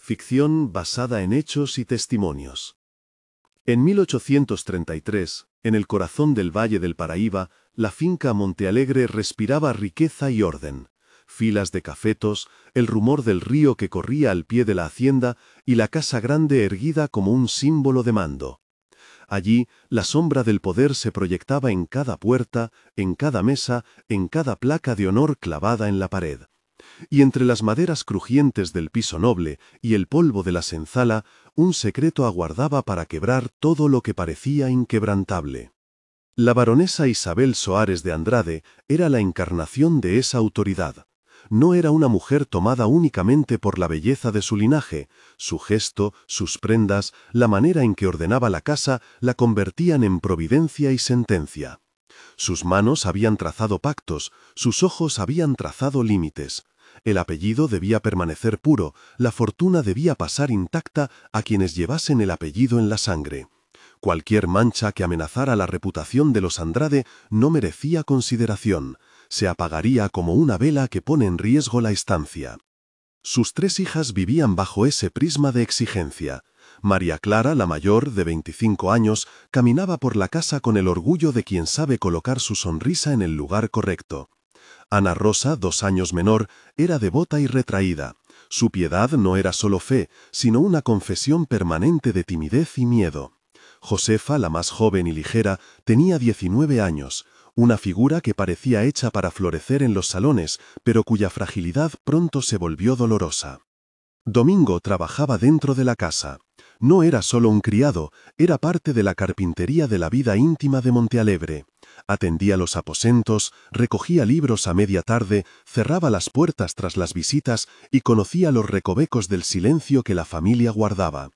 ficción basada en hechos y testimonios. En 1833, en el corazón del Valle del Paraíba, la finca Montealegre respiraba riqueza y orden. Filas de cafetos, el rumor del río que corría al pie de la hacienda y la casa grande erguida como un símbolo de mando. Allí, la sombra del poder se proyectaba en cada puerta, en cada mesa, en cada placa de honor clavada en la pared. Y entre las maderas crujientes del piso noble y el polvo de la senzala, un secreto aguardaba para quebrar todo lo que parecía inquebrantable. La baronesa Isabel Soares de Andrade era la encarnación de esa autoridad. No era una mujer tomada únicamente por la belleza de su linaje. Su gesto, sus prendas, la manera en que ordenaba la casa la convertían en providencia y sentencia. Sus manos habían trazado pactos, sus ojos habían trazado límites. El apellido debía permanecer puro, la fortuna debía pasar intacta a quienes llevasen el apellido en la sangre. Cualquier mancha que amenazara la reputación de los Andrade no merecía consideración. Se apagaría como una vela que pone en riesgo la estancia. Sus 3 hijas vivían bajo ese prisma de exigencia. María Clara, la mayor, de 25 años, caminaba por la casa con el orgullo de quien sabe colocar su sonrisa en el lugar correcto. Ana Rosa, 2 años menor, era devota y retraída. Su piedad no era solo fe, sino una confesión permanente de timidez y miedo. Josefa, la más joven y ligera, tenía 19 años, una figura que parecía hecha para florecer en los salones, pero cuya fragilidad pronto se volvió dolorosa. Domingo trabajaba dentro de la casa. No era solo un criado, era parte de la carpintería de la vida íntima de Montealegre. Atendía los aposentos, recogía libros a media tarde, cerraba las puertas tras las visitas y conocía los recovecos del silencio que la familia guardaba.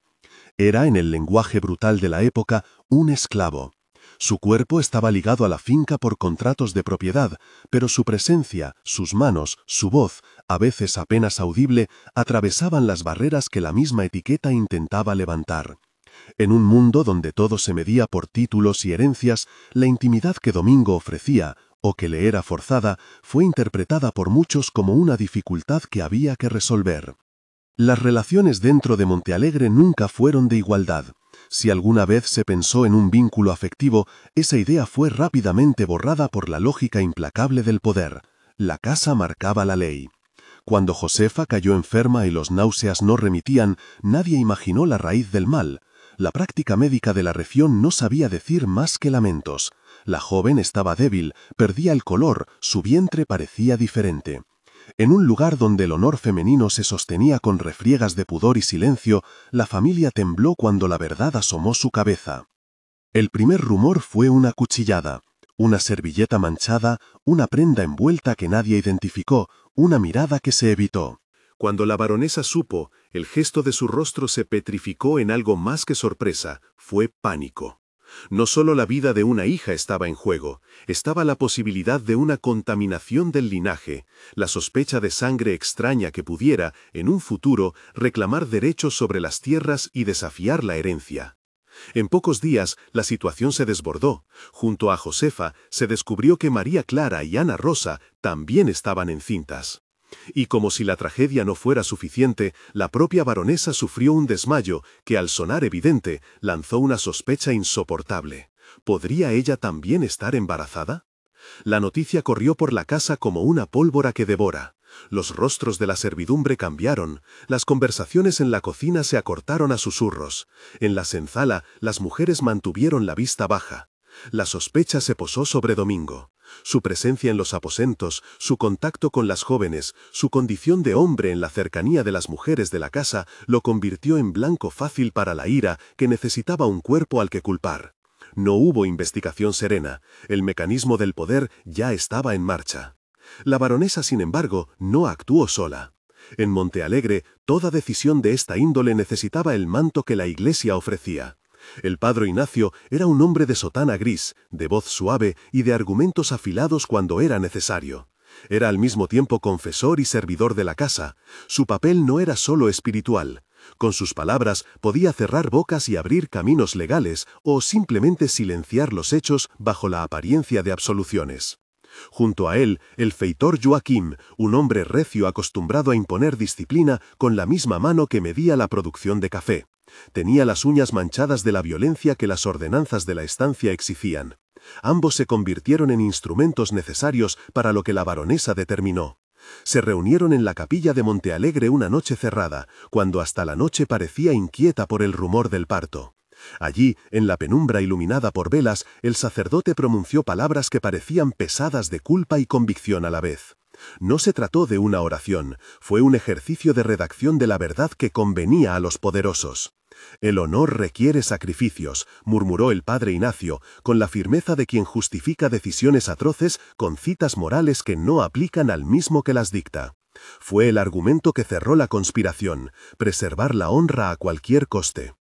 Era, en el lenguaje brutal de la época, un esclavo. Su cuerpo estaba ligado a la finca por contratos de propiedad, pero su presencia, sus manos, su voz, a veces apenas audible, atravesaban las barreras que la misma etiqueta intentaba levantar. En un mundo donde todo se medía por títulos y herencias, la intimidad que Domingo ofrecía, o que le era forzada, fue interpretada por muchos como una dificultad que había que resolver. Las relaciones dentro de Montealegre nunca fueron de igualdad. Si alguna vez se pensó en un vínculo afectivo, esa idea fue rápidamente borrada por la lógica implacable del poder. La casa marcaba la ley. Cuando Josefa cayó enferma y los náuseas no remitían, nadie imaginó la raíz del mal. La práctica médica de la región no sabía decir más que lamentos. La joven estaba débil, perdía el color, su vientre parecía diferente. En un lugar donde el honor femenino se sostenía con refriegas de pudor y silencio, la familia tembló cuando la verdad asomó su cabeza. El primer rumor fue una cuchillada, una servilleta manchada, una prenda envuelta que nadie identificó, una mirada que se evitó. Cuando la baronesa supo, el gesto de su rostro se petrificó en algo más que sorpresa, fue pánico. No solo la vida de una hija estaba en juego, estaba la posibilidad de una contaminación del linaje, la sospecha de sangre extraña que pudiera, en un futuro, reclamar derechos sobre las tierras y desafiar la herencia. En pocos días, la situación se desbordó. Junto a Josefa, se descubrió que María Clara y Ana Rosa también estaban encintas. Y como si la tragedia no fuera suficiente, la propia baronesa sufrió un desmayo que, al sonar evidente, lanzó una sospecha insoportable. ¿Podría ella también estar embarazada? La noticia corrió por la casa como una pólvora que devora. Los rostros de la servidumbre cambiaron, las conversaciones en la cocina se acortaron a susurros. En la senzala, las mujeres mantuvieron la vista baja. La sospecha se posó sobre Domingo. Su presencia en los aposentos, su contacto con las jóvenes, su condición de hombre en la cercanía de las mujeres de la casa, lo convirtió en blanco fácil para la ira que necesitaba un cuerpo al que culpar. No hubo investigación serena, el mecanismo del poder ya estaba en marcha. La baronesa, sin embargo, no actuó sola. En Montealegre, toda decisión de esta índole necesitaba el manto que la Iglesia ofrecía. El padre Ignacio era un hombre de sotana gris, de voz suave y de argumentos afilados cuando era necesario. Era al mismo tiempo confesor y servidor de la casa. Su papel no era solo espiritual. Con sus palabras podía cerrar bocas y abrir caminos legales o simplemente silenciar los hechos bajo la apariencia de absoluciones. Junto a él, el feitor Joaquim, un hombre recio acostumbrado a imponer disciplina con la misma mano que medía la producción de café. Tenía las uñas manchadas de la violencia que las ordenanzas de la estancia exigían. Ambos se convirtieron en instrumentos necesarios para lo que la baronesa determinó. Se reunieron en la capilla de Montealegre una noche cerrada, cuando hasta la noche parecía inquieta por el rumor del parto. Allí, en la penumbra iluminada por velas, el sacerdote pronunció palabras que parecían pesadas de culpa y convicción a la vez. No se trató de una oración, fue un ejercicio de redacción de la verdad que convenía a los poderosos. «El honor requiere sacrificios», murmuró el padre Ignacio, con la firmeza de quien justifica decisiones atroces con citas morales que no aplican al mismo que las dicta. Fue el argumento que cerró la conspiración, preservar la honra a cualquier coste.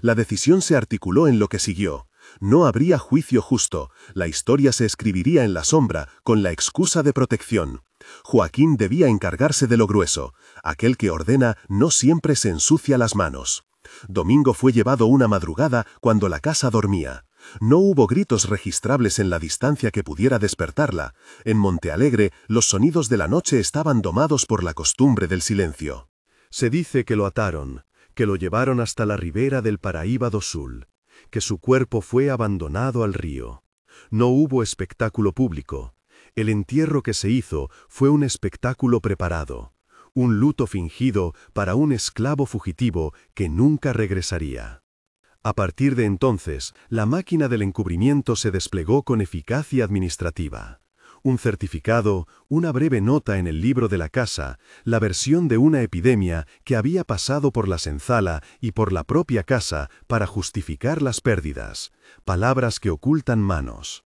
La decisión se articuló en lo que siguió. No habría juicio justo, la historia se escribiría en la sombra, con la excusa de protección. Joaquín debía encargarse de lo grueso, aquel que ordena no siempre se ensucia las manos. Domingo fue llevado una madrugada cuando la casa dormía. No hubo gritos registrables en la distancia que pudiera despertarla. En Montealegre, los sonidos de la noche estaban domados por la costumbre del silencio. Se dice que lo ataron, que lo llevaron hasta la ribera del Paraíba do Sul, que su cuerpo fue abandonado al río. No hubo espectáculo público. El entierro que se hizo fue un espectáculo preparado, un luto fingido para un esclavo fugitivo que nunca regresaría. A partir de entonces, la máquina del encubrimiento se desplegó con eficacia administrativa. Un certificado, una breve nota en el libro de la casa, la versión de una epidemia que había pasado por la senzala y por la propia casa para justificar las pérdidas, palabras que ocultan manos.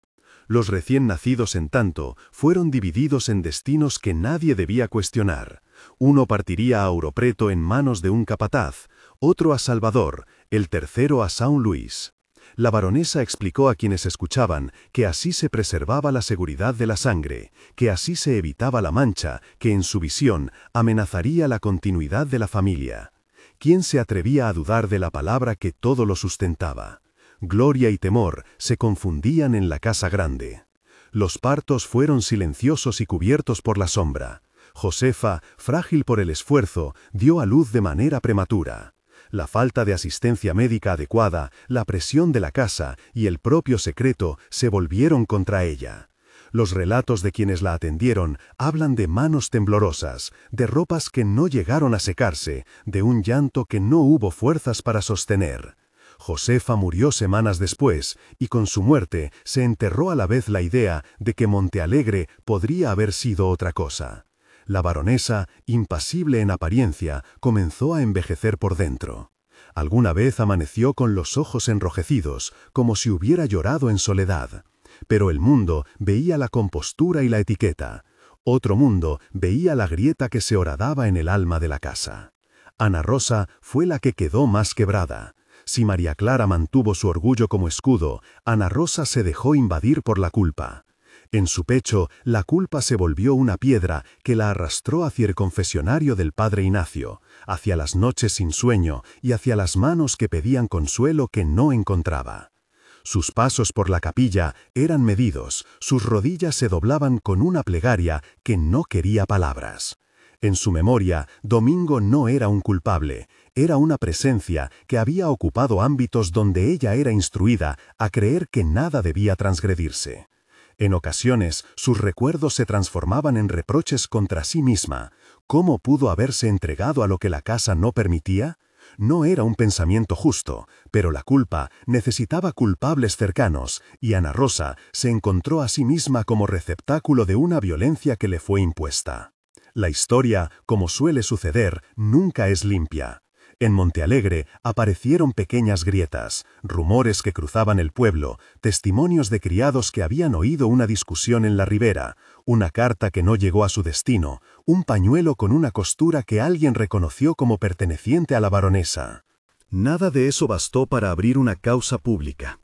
Los recién nacidos, en tanto, fueron divididos en destinos que nadie debía cuestionar. Uno partiría a Ouropreto en manos de un capataz, otro a Salvador, el tercero a São Luís. La baronesa explicó a quienes escuchaban que así se preservaba la seguridad de la sangre, que así se evitaba la mancha, que en su visión amenazaría la continuidad de la familia. ¿Quién se atrevía a dudar de la palabra que todo lo sustentaba? Gloria y temor se confundían en la casa grande. Los partos fueron silenciosos y cubiertos por la sombra. Josefa, frágil por el esfuerzo, dio a luz de manera prematura. La falta de asistencia médica adecuada, la presión de la casa y el propio secreto se volvieron contra ella. Los relatos de quienes la atendieron hablan de manos temblorosas, de ropas que no llegaron a secarse, de un llanto que no hubo fuerzas para sostener. Josefa murió semanas después, y con su muerte se enterró a la vez la idea de que Montealegre podría haber sido otra cosa. La baronesa, impasible en apariencia, comenzó a envejecer por dentro. Alguna vez amaneció con los ojos enrojecidos, como si hubiera llorado en soledad. Pero el mundo veía la compostura y la etiqueta. Otro mundo veía la grieta que se horadaba en el alma de la casa. Ana Rosa fue la que quedó más quebrada. Si María Clara mantuvo su orgullo como escudo, Ana Rosa se dejó invadir por la culpa. En su pecho, la culpa se volvió una piedra que la arrastró hacia el confesionario del padre Ignacio, hacia las noches sin sueño y hacia las manos que pedían consuelo que no encontraba. Sus pasos por la capilla eran medidos, sus rodillas se doblaban con una plegaria que no quería palabras. En su memoria, Domingo no era un culpable, era una presencia que había ocupado ámbitos donde ella era instruida a creer que nada debía transgredirse. En ocasiones, sus recuerdos se transformaban en reproches contra sí misma. ¿Cómo pudo haberse entregado a lo que la casa no permitía? No era un pensamiento justo, pero la culpa necesitaba culpables cercanos, y Ana Rosa se encontró a sí misma como receptáculo de una violencia que le fue impuesta. La historia, como suele suceder, nunca es limpia. En Montealegre aparecieron pequeñas grietas, rumores que cruzaban el pueblo, testimonios de criados que habían oído una discusión en la ribera, una carta que no llegó a su destino, un pañuelo con una costura que alguien reconoció como perteneciente a la baronesa. Nada de eso bastó para abrir una causa pública.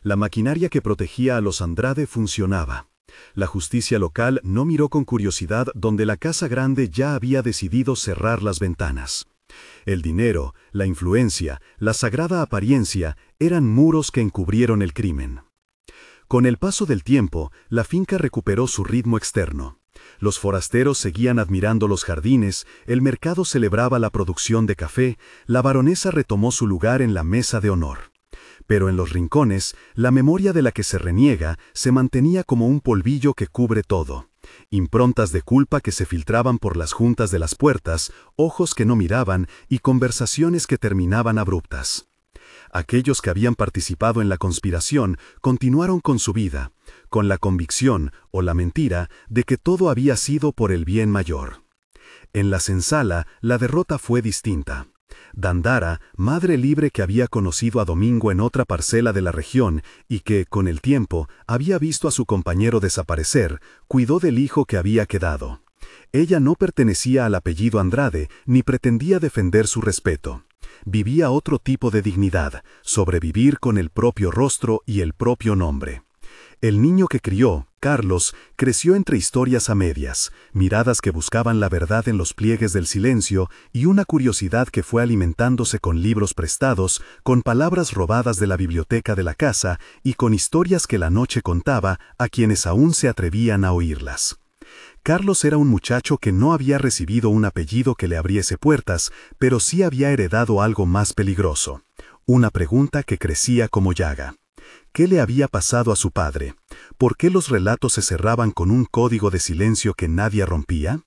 La maquinaria que protegía a los Andrade funcionaba. La justicia local no miró con curiosidad donde la Casa Grande ya había decidido cerrar las ventanas. El dinero, la influencia, la sagrada apariencia eran muros que encubrieron el crimen. Con el paso del tiempo, la finca recuperó su ritmo externo. Los forasteros seguían admirando los jardines, el mercado celebraba la producción de café, la baronesa retomó su lugar en la mesa de honor. Pero en los rincones, la memoria de la que se reniega se mantenía como un polvillo que cubre todo. Improntas de culpa que se filtraban por las juntas de las puertas, ojos que no miraban y conversaciones que terminaban abruptas. Aquellos que habían participado en la conspiración continuaron con su vida, con la convicción, o la mentira, de que todo había sido por el bien mayor. En la senzala, la derrota fue distinta. Dandara, madre libre que había conocido a Domingo en otra parcela de la región y que, con el tiempo, había visto a su compañero desaparecer, cuidó del hijo que había quedado. Ella no pertenecía al apellido Andrade ni pretendía defender su respeto. Vivía otro tipo de dignidad, sobrevivir con el propio rostro y el propio nombre. El niño que crió, Carlos, creció entre historias a medias, miradas que buscaban la verdad en los pliegues del silencio y una curiosidad que fue alimentándose con libros prestados, con palabras robadas de la biblioteca de la casa y con historias que la noche contaba a quienes aún se atrevían a oírlas. Carlos era un muchacho que no había recibido un apellido que le abriese puertas, pero sí había heredado algo más peligroso. Una pregunta que crecía como llaga. ¿Qué le había pasado a su padre? ¿Por qué los relatos se cerraban con un código de silencio que nadie rompía?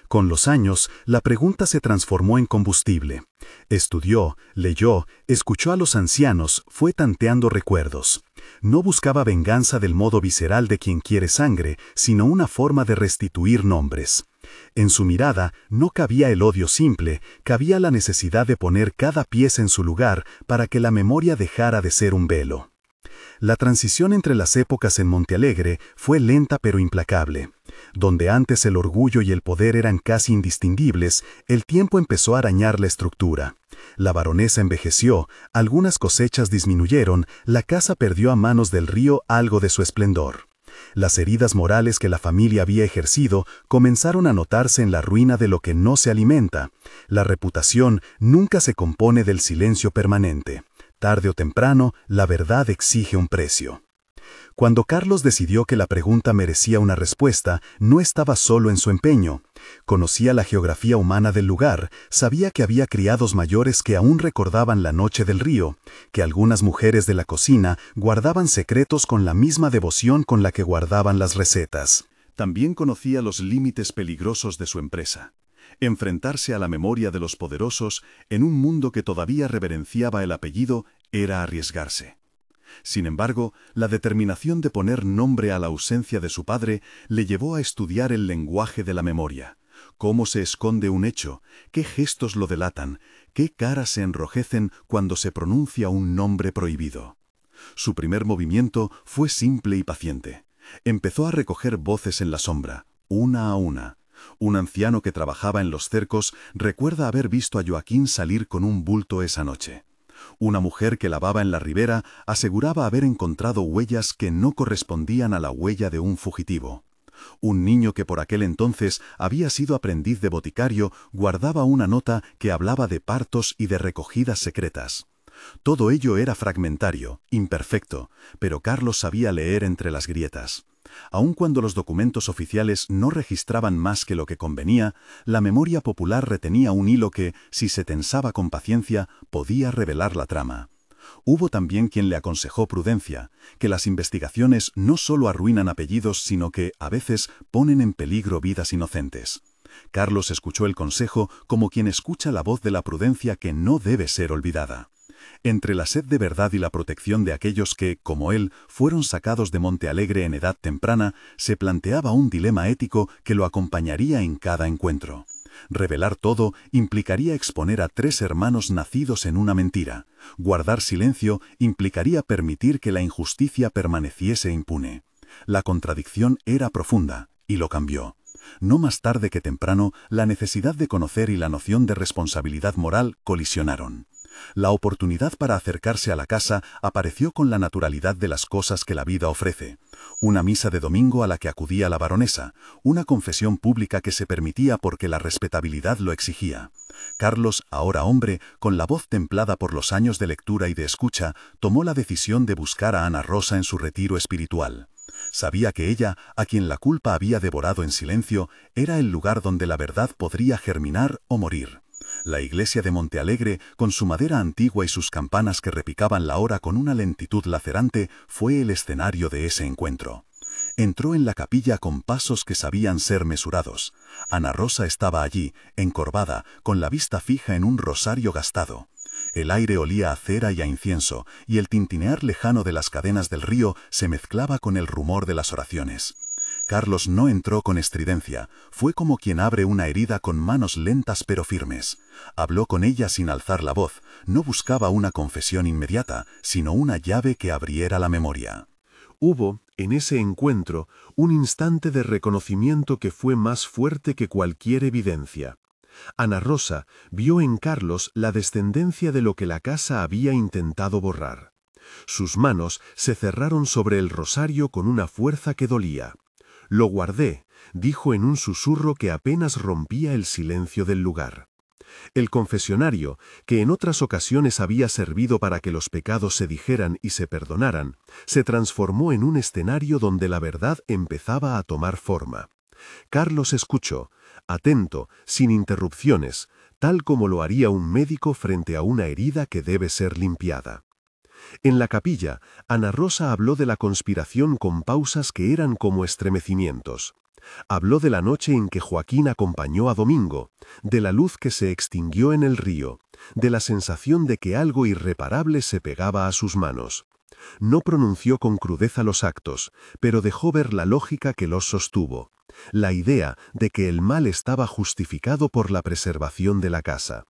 Con los años, la pregunta se transformó en combustible. Estudió, leyó, escuchó a los ancianos, fue tanteando recuerdos. No buscaba venganza del modo visceral de quien quiere sangre, sino una forma de restituir nombres. En su mirada no cabía el odio simple, cabía la necesidad de poner cada pieza en su lugar para que la memoria dejara de ser un velo. La transición entre las épocas en Montealegre fue lenta pero implacable. Donde antes el orgullo y el poder eran casi indistinguibles, el tiempo empezó a arañar la estructura. La baronesa envejeció, algunas cosechas disminuyeron, la casa perdió a manos del río algo de su esplendor. Las heridas morales que la familia había ejercido comenzaron a notarse en la ruina de lo que no se alimenta. La reputación nunca se compone del silencio permanente. Tarde o temprano, la verdad exige un precio. Cuando Carlos decidió que la pregunta merecía una respuesta, no estaba solo en su empeño. Conocía la geografía humana del lugar, sabía que había criados mayores que aún recordaban la noche del río, que algunas mujeres de la cocina guardaban secretos con la misma devoción con la que guardaban las recetas. También conocía los límites peligrosos de su empresa. Enfrentarse a la memoria de los poderosos en un mundo que todavía reverenciaba el apellido era arriesgarse. Sin embargo, la determinación de poner nombre a la ausencia de su padre le llevó a estudiar el lenguaje de la memoria. Cómo se esconde un hecho, qué gestos lo delatan, qué caras se enrojecen cuando se pronuncia un nombre prohibido. Su primer movimiento fue simple y paciente. Empezó a recoger voces en la sombra, una a una. Un anciano que trabajaba en los cercos recuerda haber visto a Joaquín salir con un bulto esa noche. Una mujer que lavaba en la ribera aseguraba haber encontrado huellas que no correspondían a la huella de un fugitivo. Un niño que por aquel entonces había sido aprendiz de boticario guardaba una nota que hablaba de partos y de recogidas secretas. Todo ello era fragmentario, imperfecto, pero Carlos sabía leer entre las grietas. Aun cuando los documentos oficiales no registraban más que lo que convenía, la memoria popular retenía un hilo que, si se tensaba con paciencia, podía revelar la trama. Hubo también quien le aconsejó prudencia, que las investigaciones no solo arruinan apellidos, sino que, a veces, ponen en peligro vidas inocentes. Carlos escuchó el consejo como quien escucha la voz de la prudencia que no debe ser olvidada. Entre la sed de verdad y la protección de aquellos que, como él, fueron sacados de Montealegre en edad temprana, se planteaba un dilema ético que lo acompañaría en cada encuentro. Revelar todo implicaría exponer a 3 hermanos nacidos en una mentira. Guardar silencio implicaría permitir que la injusticia permaneciese impune. La contradicción era profunda, y lo cambió. No más tarde que temprano, la necesidad de conocer y la noción de responsabilidad moral colisionaron. La oportunidad para acercarse a la casa apareció con la naturalidad de las cosas que la vida ofrece. Una misa de domingo a la que acudía la baronesa, una confesión pública que se permitía porque la respetabilidad lo exigía. Carlos, ahora hombre, con la voz templada por los años de lectura y de escucha, tomó la decisión de buscar a Ana Rosa en su retiro espiritual. Sabía que ella, a quien la culpa había devorado en silencio, era el lugar donde la verdad podría germinar o morir. La iglesia de Montealegre, con su madera antigua y sus campanas que repicaban la hora con una lentitud lacerante, fue el escenario de ese encuentro. Entró en la capilla con pasos que sabían ser mesurados. Ana Rosa estaba allí, encorvada, con la vista fija en un rosario gastado. El aire olía a cera y a incienso, y el tintinear lejano de las cadenas del río se mezclaba con el rumor de las oraciones. Carlos no entró con estridencia, fue como quien abre una herida con manos lentas pero firmes. Habló con ella sin alzar la voz, no buscaba una confesión inmediata, sino una llave que abriera la memoria. Hubo, en ese encuentro, un instante de reconocimiento que fue más fuerte que cualquier evidencia. Ana Rosa vio en Carlos la descendencia de lo que la casa había intentado borrar. Sus manos se cerraron sobre el rosario con una fuerza que dolía. «Lo guardé», dijo en un susurro que apenas rompía el silencio del lugar. El confesionario, que en otras ocasiones había servido para que los pecados se dijeran y se perdonaran, se transformó en un escenario donde la verdad empezaba a tomar forma. Carlos escuchó, atento, sin interrupciones, tal como lo haría un médico frente a una herida que debe ser limpiada. En la capilla, Ana Rosa habló de la conspiración con pausas que eran como estremecimientos. Habló de la noche en que Joaquín acompañó a Domingo, de la luz que se extinguió en el río, de la sensación de que algo irreparable se pegaba a sus manos. No pronunció con crudeza los actos, pero dejó ver la lógica que los sostuvo, la idea de que el mal estaba justificado por la preservación de la casa.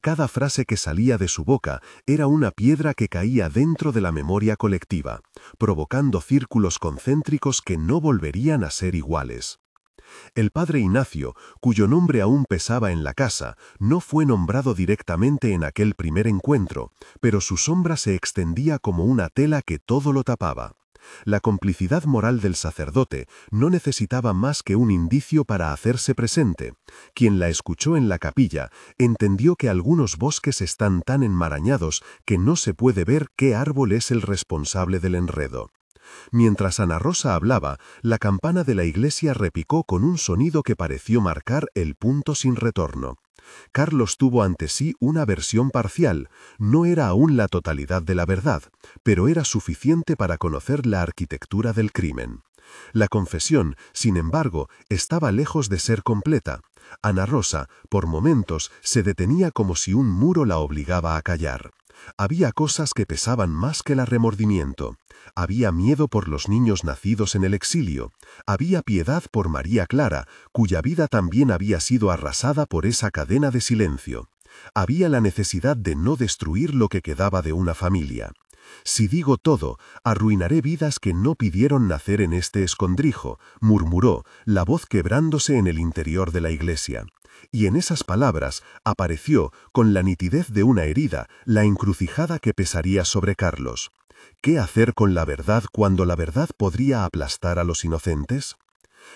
Cada frase que salía de su boca era una piedra que caía dentro de la memoria colectiva, provocando círculos concéntricos que no volverían a ser iguales. El padre Ignacio, cuyo nombre aún pesaba en la casa, no fue nombrado directamente en aquel primer encuentro, pero su sombra se extendía como una tela que todo lo tapaba. La complicidad moral del sacerdote no necesitaba más que un indicio para hacerse presente. Quien la escuchó en la capilla entendió que algunos bosques están tan enmarañados que no se puede ver qué árbol es el responsable del enredo. Mientras Ana Rosa hablaba, la campana de la iglesia repicó con un sonido que pareció marcar el punto sin retorno. Carlos tuvo ante sí una versión parcial, no era aún la totalidad de la verdad, pero era suficiente para conocer la arquitectura del crimen. La confesión, sin embargo, estaba lejos de ser completa. Ana Rosa, por momentos, se detenía como si un muro la obligaba a callar. Había cosas que pesaban más que el remordimiento. Había miedo por los niños nacidos en el exilio. Había piedad por María Clara, cuya vida también había sido arrasada por esa cadena de silencio. Había la necesidad de no destruir lo que quedaba de una familia. «Si digo todo, arruinaré vidas que no pidieron nacer en este escondrijo», murmuró, la voz quebrándose en el interior de la iglesia. Y en esas palabras apareció, con la nitidez de una herida, la encrucijada que pesaría sobre Carlos. ¿Qué hacer con la verdad cuando la verdad podría aplastar a los inocentes?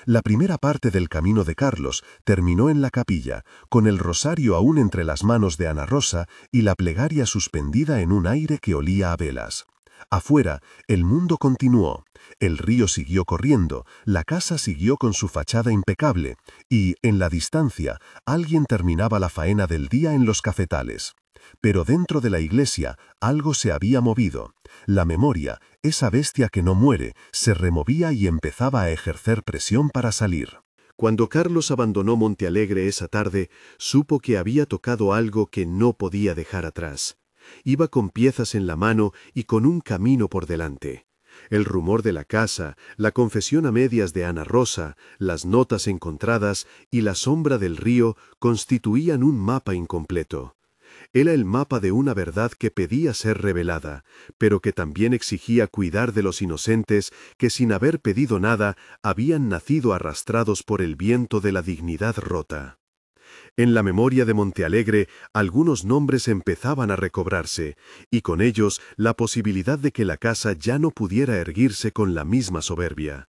La primera parte del camino de Carlos terminó en la capilla, con el rosario aún entre las manos de Ana Rosa y la plegaria suspendida en un aire que olía a velas. Afuera, el mundo continuó. El río siguió corriendo, la casa siguió con su fachada impecable, y, en la distancia, alguien terminaba la faena del día en los cafetales. Pero dentro de la iglesia algo se había movido. La memoria, esa bestia que no muere, se removía y empezaba a ejercer presión para salir. Cuando Carlos abandonó Montealegre esa tarde, supo que había tocado algo que no podía dejar atrás. Iba con piezas en la mano y con un camino por delante. El rumor de la casa, la confesión a medias de Ana Rosa, las notas encontradas y la sombra del río constituían un mapa incompleto. Era el mapa de una verdad que pedía ser revelada, pero que también exigía cuidar de los inocentes que sin haber pedido nada habían nacido arrastrados por el viento de la dignidad rota. En la memoria de Montealegre, algunos nombres empezaban a recobrarse, y con ellos la posibilidad de que la casa ya no pudiera erguirse con la misma soberbia.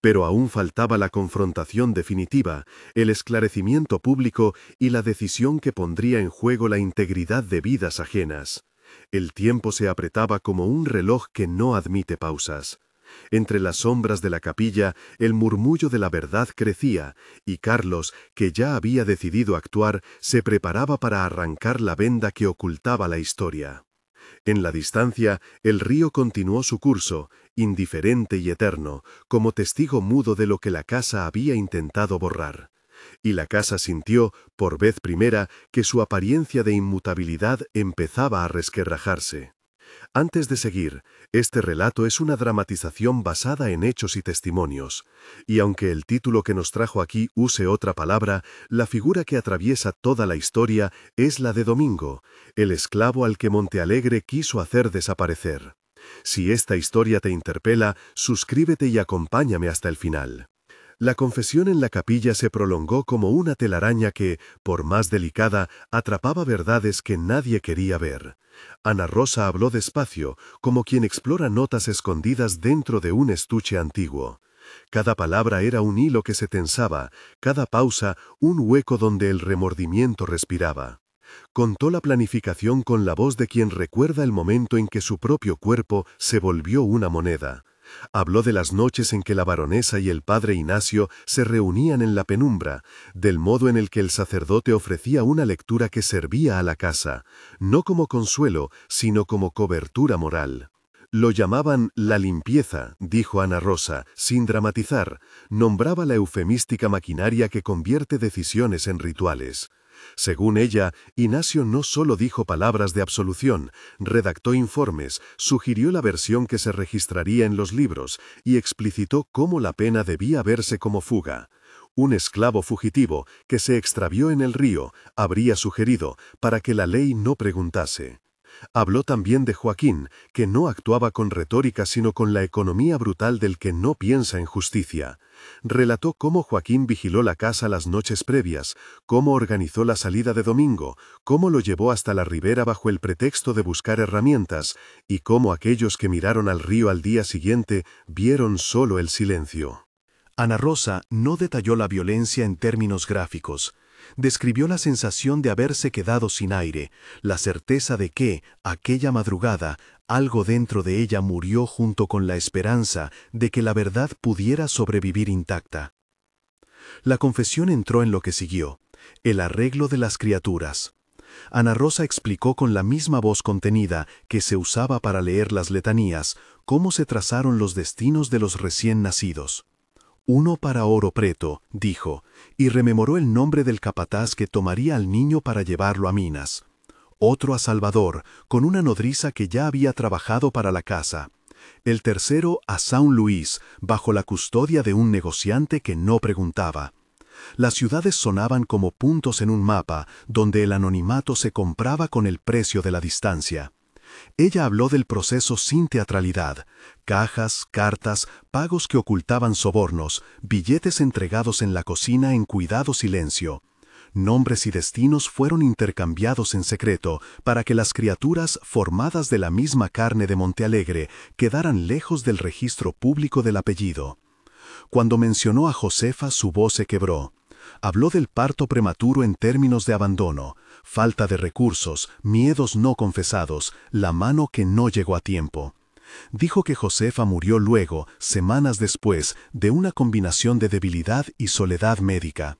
Pero aún faltaba la confrontación definitiva, el esclarecimiento público y la decisión que pondría en juego la integridad de vidas ajenas. El tiempo se apretaba como un reloj que no admite pausas. Entre las sombras de la capilla, el murmullo de la verdad crecía, y Carlos, que ya había decidido actuar, se preparaba para arrancar la venda que ocultaba la historia. En la distancia, el río continuó su curso, indiferente y eterno, como testigo mudo de lo que la casa había intentado borrar. Y la casa sintió, por vez primera, que su apariencia de inmutabilidad empezaba a resquebrajarse. Antes de seguir, este relato es una dramatización basada en hechos y testimonios, y aunque el título que nos trajo aquí use otra palabra, la figura que atraviesa toda la historia es la de Domingo, el esclavo al que Montealegre quiso hacer desaparecer. Si esta historia te interpela, suscríbete y acompáñame hasta el final. La confesión en la capilla se prolongó como una telaraña que, por más delicada, atrapaba verdades que nadie quería ver. Ana Rosa habló despacio, como quien explora notas escondidas dentro de un estuche antiguo. Cada palabra era un hilo que se tensaba, cada pausa un hueco donde el remordimiento respiraba. Contó la planificación con la voz de quien recuerda el momento en que su propio cuerpo se volvió una moneda. Habló de las noches en que la baronesa y el padre Ignacio se reunían en la penumbra, del modo en el que el sacerdote ofrecía una lectura que servía a la casa, no como consuelo, sino como cobertura moral. Lo llamaban la limpieza, dijo Ana Rosa, sin dramatizar, nombraba la eufemística maquinaria que convierte decisiones en rituales. Según ella, Ignacio no solo dijo palabras de absolución, redactó informes, sugirió la versión que se registraría en los libros y explicitó cómo la pena debía verse como fuga. Un esclavo fugitivo que se extravió en el río, habría sugerido, para que la ley no preguntase. Habló también de Joaquín, que no actuaba con retórica sino con la economía brutal del que no piensa en justicia. Relató cómo Joaquín vigiló la casa las noches previas, cómo organizó la salida de Domingo, cómo lo llevó hasta la ribera bajo el pretexto de buscar herramientas, y cómo aquellos que miraron al río al día siguiente vieron solo el silencio. Ana Rosa no detalló la violencia en términos gráficos. Describió la sensación de haberse quedado sin aire, la certeza de que, aquella madrugada, algo dentro de ella murió junto con la esperanza de que la verdad pudiera sobrevivir intacta. La confesión entró en lo que siguió, el arreglo de las criaturas. Ana Rosa explicó con la misma voz contenida que se usaba para leer las letanías, cómo se trazaron los destinos de los recién nacidos. Uno para Oro Preto, dijo, y rememoró el nombre del capataz que tomaría al niño para llevarlo a Minas. Otro a Salvador, con una nodriza que ya había trabajado para la casa. El tercero a Saint Louis, bajo la custodia de un negociante que no preguntaba. Las ciudades sonaban como puntos en un mapa, donde el anonimato se compraba con el precio de la distancia. Ella habló del proceso sin teatralidad, cajas, cartas, pagos que ocultaban sobornos, billetes entregados en la cocina en cuidado silencio. Nombres y destinos fueron intercambiados en secreto para que las criaturas formadas de la misma carne de Montealegre quedaran lejos del registro público del apellido. Cuando mencionó a Josefa, su voz se quebró. Habló del parto prematuro en términos de abandono, falta de recursos, miedos no confesados, la mano que no llegó a tiempo. Dijo que Josefa murió luego, semanas después, de una combinación de debilidad y soledad médica,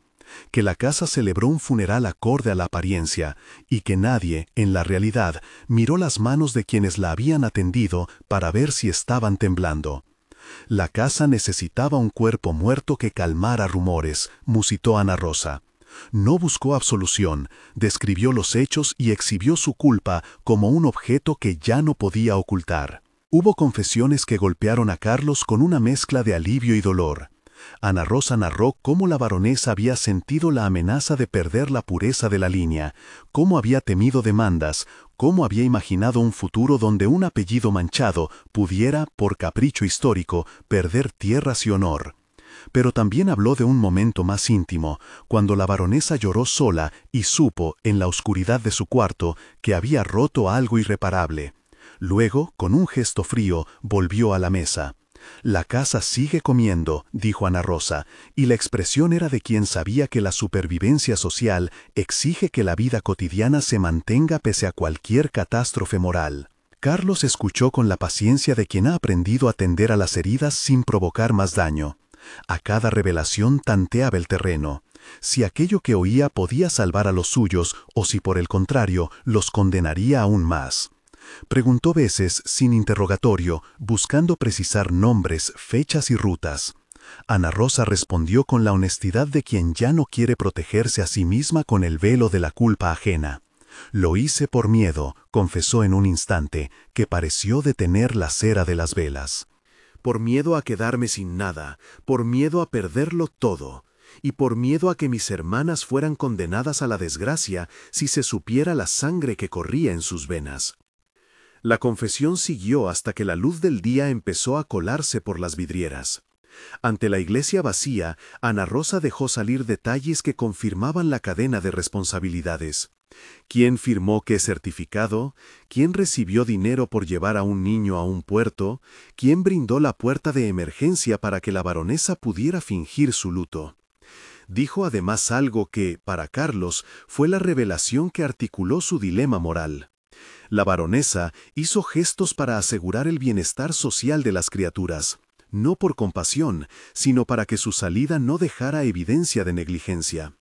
que la casa celebró un funeral acorde a la apariencia y que nadie, en la realidad, miró las manos de quienes la habían atendido para ver si estaban temblando. La casa necesitaba un cuerpo muerto que calmara rumores, musitó Ana Rosa. No buscó absolución, describió los hechos y exhibió su culpa como un objeto que ya no podía ocultar. Hubo confesiones que golpearon a Carlos con una mezcla de alivio y dolor. Ana Rosa narró cómo la baronesa había sentido la amenaza de perder la pureza de la línea, cómo había temido demandas, cómo había imaginado un futuro donde un apellido manchado pudiera, por capricho histórico, perder tierras y honor. Pero también habló de un momento más íntimo, cuando la baronesa lloró sola y supo, en la oscuridad de su cuarto, que había roto algo irreparable. Luego, con un gesto frío, volvió a la mesa. «La casa sigue comiendo», dijo Ana Rosa, y la expresión era de quien sabía que la supervivencia social exige que la vida cotidiana se mantenga pese a cualquier catástrofe moral. Carlos escuchó con la paciencia de quien ha aprendido a tender a las heridas sin provocar más daño. A cada revelación tanteaba el terreno. Si aquello que oía podía salvar a los suyos o si por el contrario los condenaría aún más. Preguntó veces, sin interrogatorio, buscando precisar nombres, fechas y rutas. Ana Rosa respondió con la honestidad de quien ya no quiere protegerse a sí misma con el velo de la culpa ajena. «Lo hice por miedo», confesó en un instante, que pareció detener la cera de las velas. «Por miedo a quedarme sin nada, por miedo a perderlo todo, y por miedo a que mis hermanas fueran condenadas a la desgracia si se supiera la sangre que corría en sus venas». La confesión siguió hasta que la luz del día empezó a colarse por las vidrieras. Ante la iglesia vacía, Ana Rosa dejó salir detalles que confirmaban la cadena de responsabilidades. ¿Quién firmó qué certificado? ¿Quién recibió dinero por llevar a un niño a un puerto? ¿Quién brindó la puerta de emergencia para que la baronesa pudiera fingir su luto? Dijo además algo que, para Carlos, fue la revelación que articuló su dilema moral. La baronesa hizo gestos para asegurar el bienestar social de las criaturas, no por compasión, sino para que su salida no dejara evidencia de negligencia.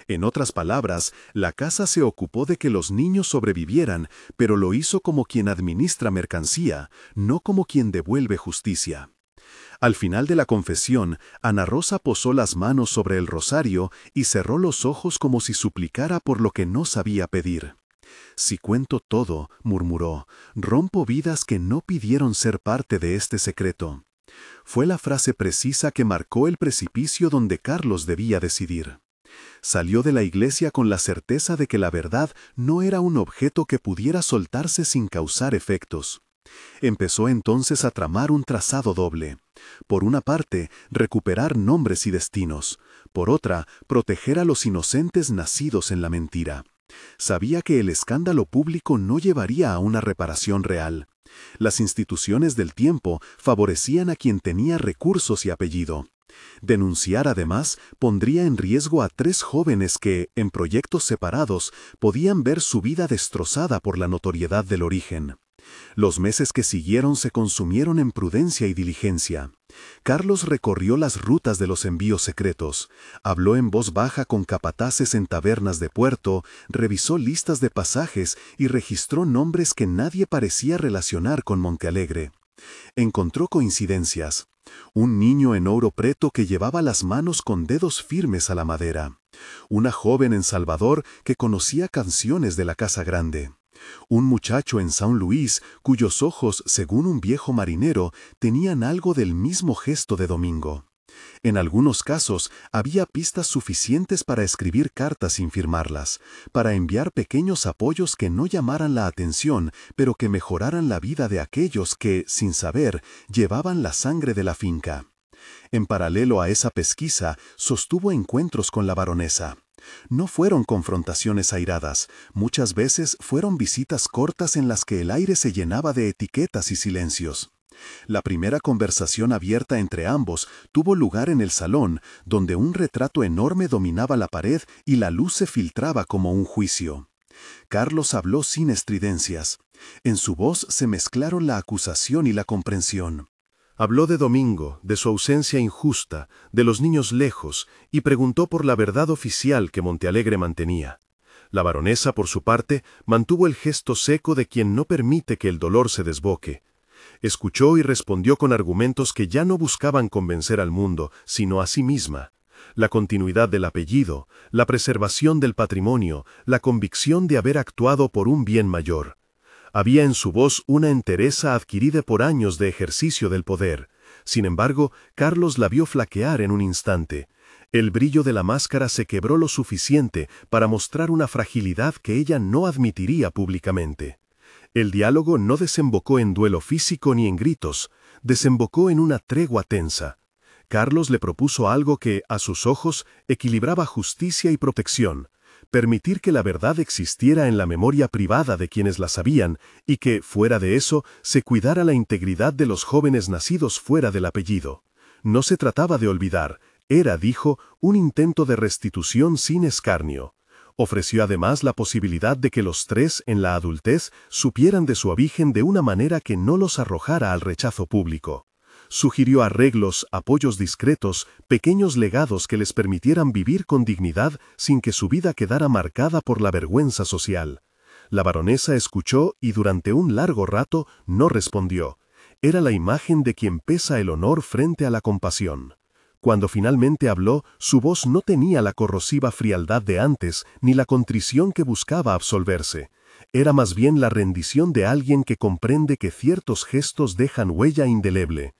En otras palabras, la casa se ocupó de que los niños sobrevivieran, pero lo hizo como quien administra mercancía, no como quien devuelve justicia. Al final de la confesión, Ana Rosa posó las manos sobre el rosario y cerró los ojos como si suplicara por lo que no sabía pedir. «Si cuento todo», murmuró, «rompo vidas que no pidieron ser parte de este secreto». Fue la frase precisa que marcó el precipicio donde Carlos debía decidir. Salió de la iglesia con la certeza de que la verdad no era un objeto que pudiera soltarse sin causar efectos. Empezó entonces a tramar un trazado doble. Por una parte, recuperar nombres y destinos. Por otra, proteger a los inocentes nacidos en la mentira. Sabía que el escándalo público no llevaría a una reparación real. Las instituciones del tiempo favorecían a quien tenía recursos y apellido. Denunciar, además, pondría en riesgo a 3 jóvenes que, en proyectos separados, podían ver su vida destrozada por la notoriedad del origen. Los meses que siguieron se consumieron en prudencia y diligencia. Carlos recorrió las rutas de los envíos secretos, habló en voz baja con capataces en tabernas de puerto, revisó listas de pasajes y registró nombres que nadie parecía relacionar con Montealegre. Encontró coincidencias. Un niño en Ouro Preto que llevaba las manos con dedos firmes a la madera. Una joven en Salvador que conocía canciones de la Casa Grande. Un muchacho en San Luis cuyos ojos, según un viejo marinero, tenían algo del mismo gesto de Domingo. En algunos casos había pistas suficientes para escribir cartas sin firmarlas, para enviar pequeños apoyos que no llamaran la atención, pero que mejoraran la vida de aquellos que, sin saber, llevaban la sangre de la finca. En paralelo a esa pesquisa, sostuvo encuentros con la baronesa. No fueron confrontaciones airadas, muchas veces fueron visitas cortas en las que el aire se llenaba de etiquetas y silencios. La primera conversación abierta entre ambos tuvo lugar en el salón, donde un retrato enorme dominaba la pared y la luz se filtraba como un juicio. Carlos habló sin estridencias. En su voz se mezclaron la acusación y la comprensión. Habló de Domingo, de su ausencia injusta, de los niños lejos, y preguntó por la verdad oficial que Montealegre mantenía. La baronesa, por su parte, mantuvo el gesto seco de quien no permite que el dolor se desboque. Escuchó y respondió con argumentos que ya no buscaban convencer al mundo, sino a sí misma. La continuidad del apellido, la preservación del patrimonio, la convicción de haber actuado por un bien mayor. Había en su voz una entereza adquirida por años de ejercicio del poder. Sin embargo, Carlos la vio flaquear en un instante. El brillo de la máscara se quebró lo suficiente para mostrar una fragilidad que ella no admitiría públicamente. El diálogo no desembocó en duelo físico ni en gritos, desembocó en una tregua tensa. Carlos le propuso algo que, a sus ojos, equilibraba justicia y protección: permitir que la verdad existiera en la memoria privada de quienes la sabían y que, fuera de eso, se cuidara la integridad de los jóvenes nacidos fuera del apellido. No se trataba de olvidar, era, dijo, un intento de restitución sin escarnio. Ofreció además la posibilidad de que los tres, en la adultez, supieran de su origen de una manera que no los arrojara al rechazo público. Sugirió arreglos, apoyos discretos, pequeños legados que les permitieran vivir con dignidad sin que su vida quedara marcada por la vergüenza social. La baronesa escuchó y durante un largo rato no respondió. Era la imagen de quien pesa el honor frente a la compasión. Cuando finalmente habló, su voz no tenía la corrosiva frialdad de antes, ni la contrición que buscaba absolverse. Era más bien la rendición de alguien que comprende que ciertos gestos dejan huella indeleble.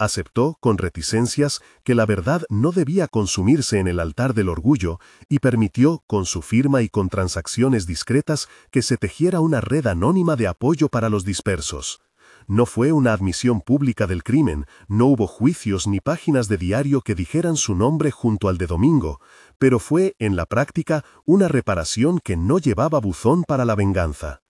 Aceptó, con reticencias, que la verdad no debía consumirse en el altar del orgullo y permitió, con su firma y con transacciones discretas, que se tejiera una red anónima de apoyo para los dispersos. No fue una admisión pública del crimen, no hubo juicios ni páginas de diario que dijeran su nombre junto al de Domingo, pero fue, en la práctica, una reparación que no llevaba buzón para la venganza.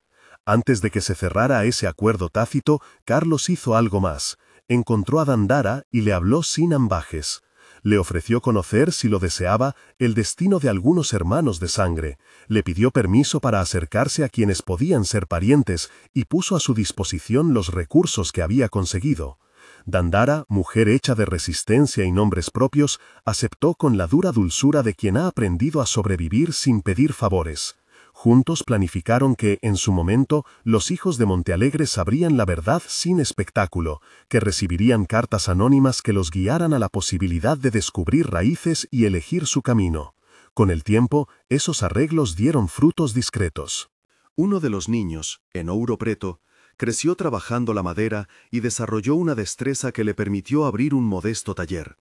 Antes de que se cerrara ese acuerdo tácito, Carlos hizo algo más. Encontró a Dandara y le habló sin ambajes. Le ofreció conocer, si lo deseaba, el destino de algunos hermanos de sangre. Le pidió permiso para acercarse a quienes podían ser parientes y puso a su disposición los recursos que había conseguido. Dandara, mujer hecha de resistencia y nombres propios, aceptó con la dura dulzura de quien ha aprendido a sobrevivir sin pedir favores. Juntos planificaron que, en su momento, los hijos de Montealegre sabrían la verdad sin espectáculo, que recibirían cartas anónimas que los guiaran a la posibilidad de descubrir raíces y elegir su camino. Con el tiempo, esos arreglos dieron frutos discretos. Uno de los niños, Enouro Preto, creció trabajando la madera y desarrolló una destreza que le permitió abrir un modesto taller.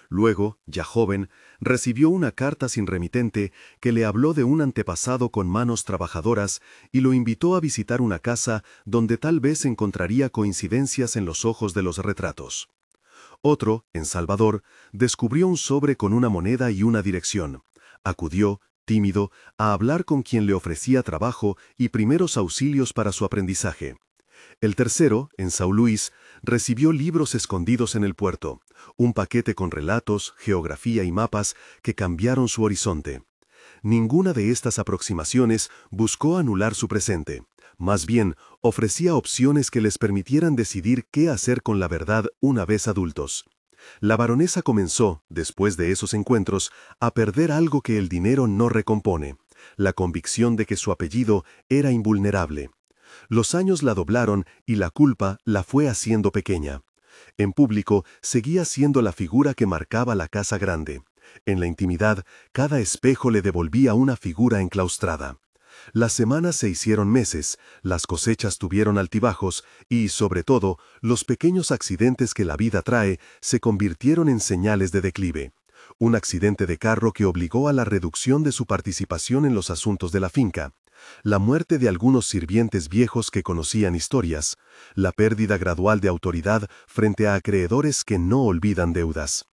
Luego, ya joven, recibió una carta sin remitente que le habló de un antepasado con manos trabajadoras y lo invitó a visitar una casa donde tal vez encontraría coincidencias en los ojos de los retratos. Otro, en Salvador, descubrió un sobre con una moneda y una dirección. Acudió, tímido, a hablar con quien le ofrecía trabajo y primeros auxilios para su aprendizaje. El tercero, en São Luís, recibió libros escondidos en el puerto, un paquete con relatos, geografía y mapas que cambiaron su horizonte. Ninguna de estas aproximaciones buscó anular su presente. Más bien, ofrecía opciones que les permitieran decidir qué hacer con la verdad una vez adultos. La baronesa comenzó, después de esos encuentros, a perder algo que el dinero no recompone: la convicción de que su apellido era invulnerable. Los años la doblaron y la culpa la fue haciendo pequeña. En público seguía siendo la figura que marcaba la casa grande. En la intimidad, cada espejo le devolvía una figura enclaustrada. Las semanas se hicieron meses, las cosechas tuvieron altibajos y, sobre todo, los pequeños accidentes que la vida trae se convirtieron en señales de declive. Un accidente de carro que obligó a la reducción de su participación en los asuntos de la finca. La muerte de algunos sirvientes viejos que conocían historias, la pérdida gradual de autoridad frente a acreedores que no olvidan deudas.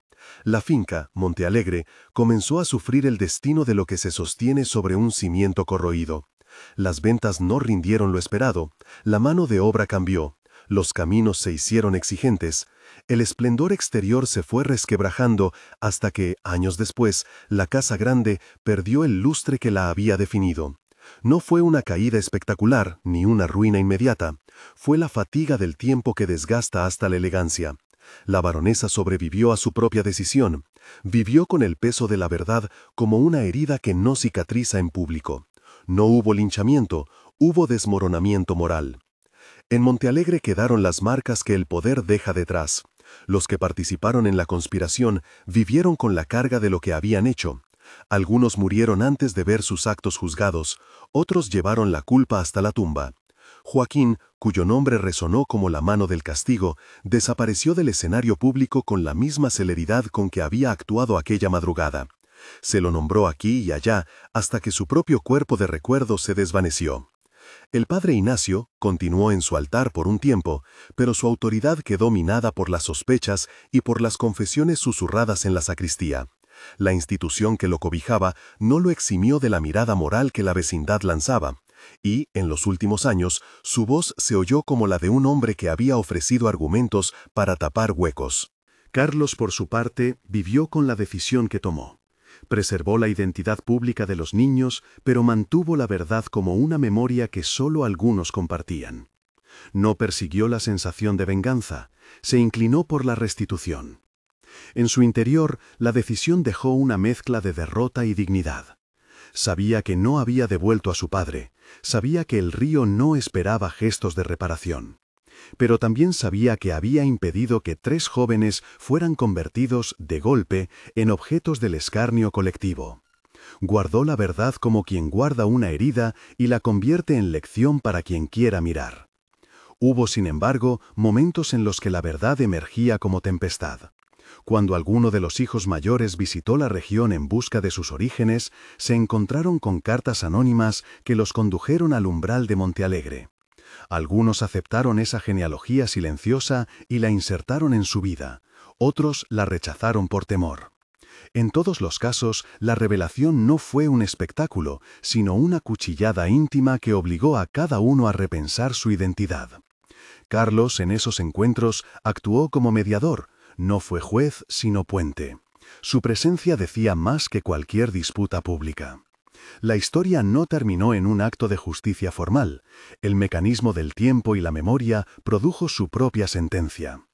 La finca, Montealegre, comenzó a sufrir el destino de lo que se sostiene sobre un cimiento corroído. Las ventas no rindieron lo esperado, la mano de obra cambió, los caminos se hicieron exigentes, el esplendor exterior se fue resquebrajando hasta que, años después, la casa grande perdió el lustre que la había definido. No fue una caída espectacular, ni una ruina inmediata. Fue la fatiga del tiempo que desgasta hasta la elegancia. La baronesa sobrevivió a su propia decisión. Vivió con el peso de la verdad como una herida que no cicatriza en público. No hubo linchamiento, hubo desmoronamiento moral. En Montealegre quedaron las marcas que el poder deja detrás. Los que participaron en la conspiración vivieron con la carga de lo que habían hecho. Algunos murieron antes de ver sus actos juzgados, otros llevaron la culpa hasta la tumba. Joaquín, cuyo nombre resonó como la mano del castigo, desapareció del escenario público con la misma celeridad con que había actuado aquella madrugada. Se lo nombró aquí y allá hasta que su propio cuerpo de recuerdo se desvaneció. El padre Ignacio continuó en su altar por un tiempo, pero su autoridad quedó minada por las sospechas y por las confesiones susurradas en la sacristía. La institución que lo cobijaba no lo eximió de la mirada moral que la vecindad lanzaba, y, en los últimos años, su voz se oyó como la de un hombre que había ofrecido argumentos para tapar huecos. Carlos, por su parte, vivió con la decisión que tomó. Preservó la identidad pública de los niños, pero mantuvo la verdad como una memoria que solo algunos compartían. No persiguió la sensación de venganza, se inclinó por la restitución. En su interior, la decisión dejó una mezcla de derrota y dignidad. Sabía que no había devuelto a su padre, sabía que el río no esperaba gestos de reparación. Pero también sabía que había impedido que 3 jóvenes fueran convertidos, de golpe, en objetos del escarnio colectivo. Guardó la verdad como quien guarda una herida y la convierte en lección para quien quiera mirar. Hubo, sin embargo, momentos en los que la verdad emergía como tempestad. Cuando alguno de los hijos mayores visitó la región en busca de sus orígenes, se encontraron con cartas anónimas que los condujeron al umbral de Montealegre. Algunos aceptaron esa genealogía silenciosa y la insertaron en su vida, otros la rechazaron por temor. En todos los casos, la revelación no fue un espectáculo, sino una cuchillada íntima que obligó a cada uno a repensar su identidad. Carlos, en esos encuentros, actuó como mediador, no fue juez, sino puente. Su presencia decía más que cualquier disputa pública. La historia no terminó en un acto de justicia formal. El mecanismo del tiempo y la memoria produjo su propia sentencia.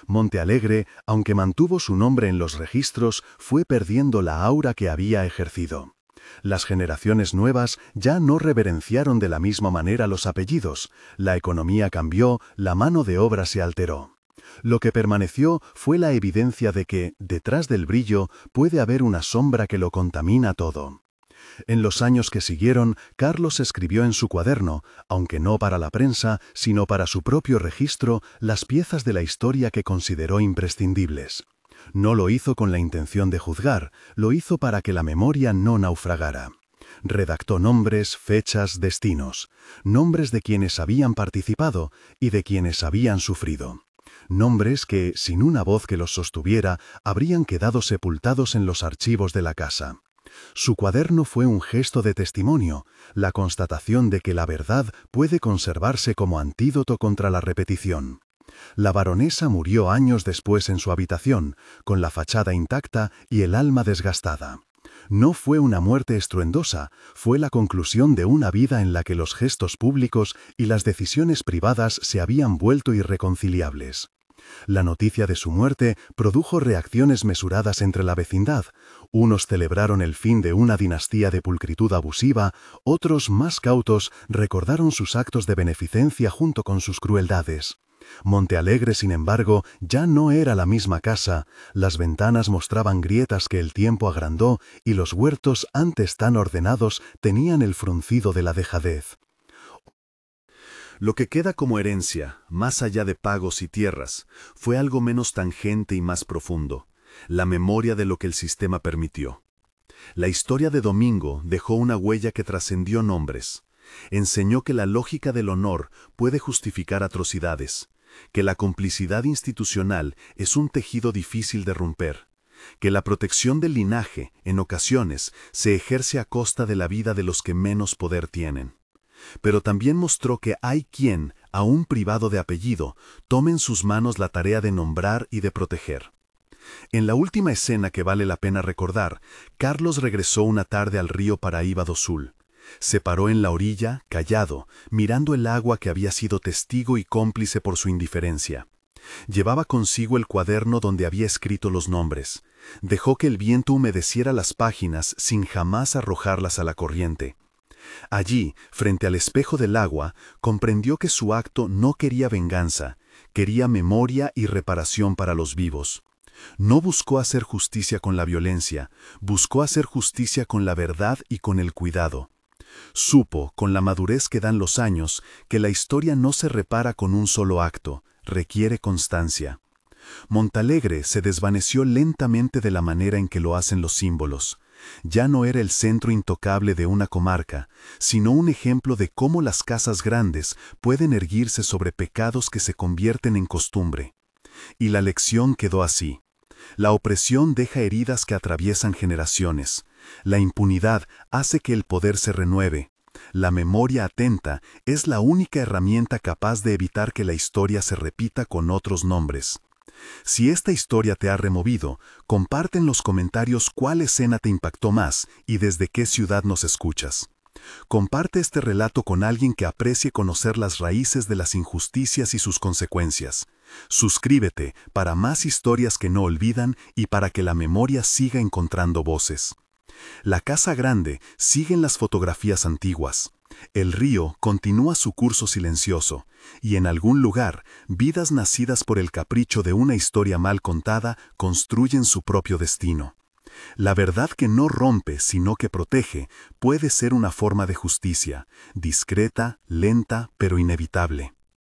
Montealegre, aunque mantuvo su nombre en los registros, fue perdiendo la aura que había ejercido. Las generaciones nuevas ya no reverenciaron de la misma manera los apellidos, la economía cambió, la mano de obra se alteró. Lo que permaneció fue la evidencia de que, detrás del brillo, puede haber una sombra que lo contamina todo. En los años que siguieron, Carlos escribió en su cuaderno, aunque no para la prensa, sino para su propio registro, las piezas de la historia que consideró imprescindibles. No lo hizo con la intención de juzgar, lo hizo para que la memoria no naufragara. Redactó nombres, fechas, destinos, nombres de quienes habían participado y de quienes habían sufrido. Nombres que, sin una voz que los sostuviera, habrían quedado sepultados en los archivos de la casa. Su cuaderno fue un gesto de testimonio, la constatación de que la verdad puede conservarse como antídoto contra la repetición. La baronesa murió años después en su habitación, con la fachada intacta y el alma desgastada. No fue una muerte estruendosa, fue la conclusión de una vida en la que los gestos públicos y las decisiones privadas se habían vuelto irreconciliables. La noticia de su muerte produjo reacciones mesuradas entre la vecindad. Unos celebraron el fin de una dinastía de pulcritud abusiva, otros, más cautos, recordaron sus actos de beneficencia junto con sus crueldades. Montealegre, sin embargo, ya no era la misma casa, las ventanas mostraban grietas que el tiempo agrandó y los huertos, antes tan ordenados, tenían el fruncido de la dejadez. Lo que queda como herencia, más allá de pagos y tierras, fue algo menos tangente y más profundo, la memoria de lo que el sistema permitió. La historia de Domingo dejó una huella que trascendió nombres. Enseñó que la lógica del honor puede justificar atrocidades, que la complicidad institucional es un tejido difícil de romper, que la protección del linaje, en ocasiones, se ejerce a costa de la vida de los que menos poder tienen. Pero también mostró que hay quien, aún privado de apellido, tome en sus manos la tarea de nombrar y de proteger. En la última escena que vale la pena recordar, Carlos regresó una tarde al río Paraíba do Sul. Se paró en la orilla, callado, mirando el agua que había sido testigo y cómplice por su indiferencia. Llevaba consigo el cuaderno donde había escrito los nombres. Dejó que el viento humedeciera las páginas sin jamás arrojarlas a la corriente. Allí, frente al espejo del agua, comprendió que su acto no quería venganza, quería memoria y reparación para los vivos. No buscó hacer justicia con la violencia, buscó hacer justicia con la verdad y con el cuidado. Supo, con la madurez que dan los años, que la historia no se repara con un solo acto, requiere constancia. Montealegre se desvaneció lentamente de la manera en que lo hacen los símbolos. Ya no era el centro intocable de una comarca, sino un ejemplo de cómo las casas grandes pueden erguirse sobre pecados que se convierten en costumbre. Y la lección quedó así. La opresión deja heridas que atraviesan generaciones. La impunidad hace que el poder se renueve. La memoria atenta es la única herramienta capaz de evitar que la historia se repita con otros nombres. Si esta historia te ha removido, comparte en los comentarios cuál escena te impactó más y desde qué ciudad nos escuchas. Comparte este relato con alguien que aprecie conocer las raíces de las injusticias y sus consecuencias. Suscríbete para más historias que no olvidan y para que la memoria siga encontrando voces. La Casa Grande sigue en las fotografías antiguas. El río continúa su curso silencioso, y en algún lugar, vidas nacidas por el capricho de una historia mal contada construyen su propio destino. La verdad que no rompe, sino que protege, puede ser una forma de justicia, discreta, lenta, pero inevitable.